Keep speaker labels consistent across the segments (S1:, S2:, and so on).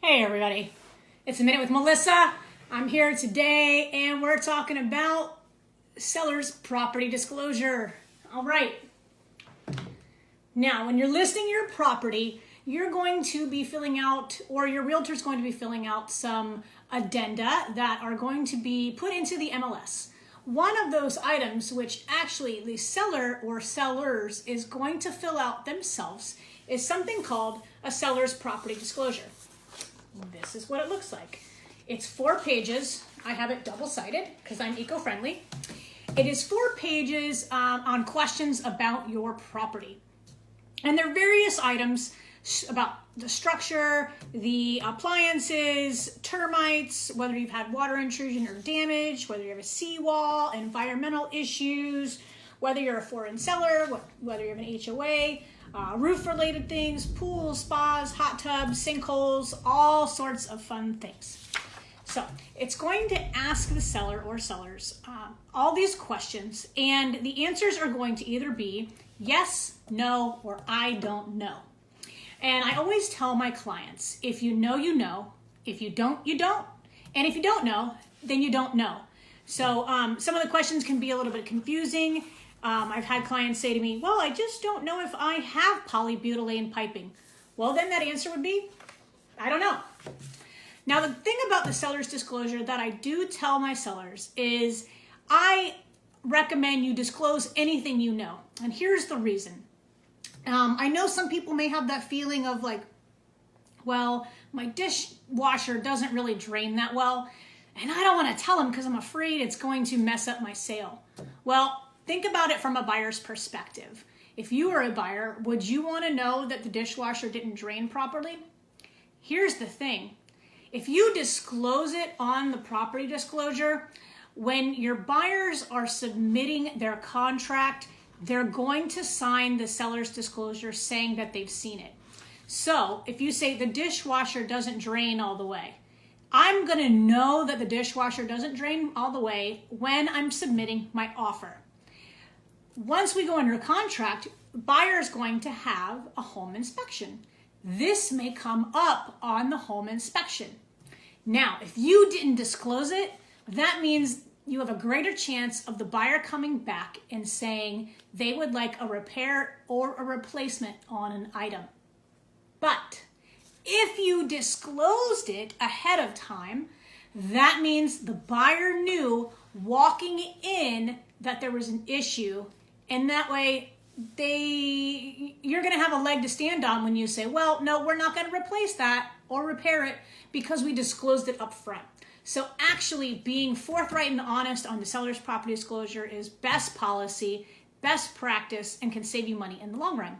S1: Hey everybody, it's A Minute with Melissa. I'm here today and we're talking about seller's property disclosure. All right. Now, when you're listing your property, you're going to be filling out, or your realtor's going to be filling out some addenda that are going to be put into the MLS. One of those items, which actually the seller or sellers is going to fill out themselves, is something called a seller's property disclosure. This is what it looks like. It's 4 pages. I have it double-sided because I'm eco-friendly. It is 4 pages on questions about your property. And there are various items about the structure, the appliances, termites, whether you've had water intrusion or damage, whether you have a seawall, environmental issues, whether you're a foreign seller, whether you have an HOA, roof-related things, pools, spas, hot tubs, sinkholes, all sorts of fun things. So it's going to ask the seller or sellers all these questions, and the answers are going to either be yes, no, or I don't know. And I always tell my clients, if you know, you know. If you don't, you don't. And if you don't know, then you don't know. So some of the questions can be a little bit confusing. I've had clients say to me, well, I just don't know if I have polybutylene piping. Well, then that answer would be, I don't know. Now, the thing about the seller's disclosure that I do tell my sellers is I recommend you disclose anything you know. And here's the reason. I know some people may have that feeling of like, well, my dishwasher doesn't really drain that well, and I don't want to tell them because I'm afraid it's going to mess up my sale. Well, think about it from a buyer's perspective. If you were a buyer, would you want to know that the dishwasher didn't drain properly? Here's the thing. If you disclose it on the property disclosure, when your buyers are submitting their contract, they're going to sign the seller's disclosure saying that they've seen it. So if you say the dishwasher doesn't drain all the way, I'm going to know that the dishwasher doesn't drain all the way when I'm submitting my offer. Once we go under contract, buyer is going to have a home inspection. This may come up on the home inspection. Now, if you didn't disclose it, that means you have a greater chance of the buyer coming back and saying they would like a repair or a replacement on an item. But if you disclosed it ahead of time, that means the buyer knew walking in that there was an issue, and that way you're going to have a leg to stand on when you say, well, no, we're not going to replace that or repair it because we disclosed it up front. So actually being forthright and honest on the seller's property disclosure is best policy, best practice, and can save you money in the long run.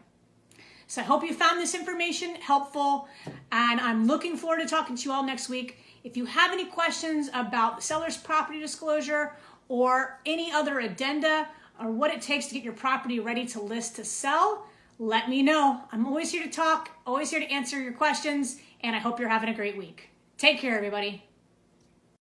S1: So I hope you found this information helpful, and I'm looking forward to talking to you all next week. If you have any questions about the seller's property disclosure or any other addenda or what it takes to get your property ready to list to sell, let me know. I'm always here to talk, always here to answer your questions, and I hope you're having a great week. Take care, everybody.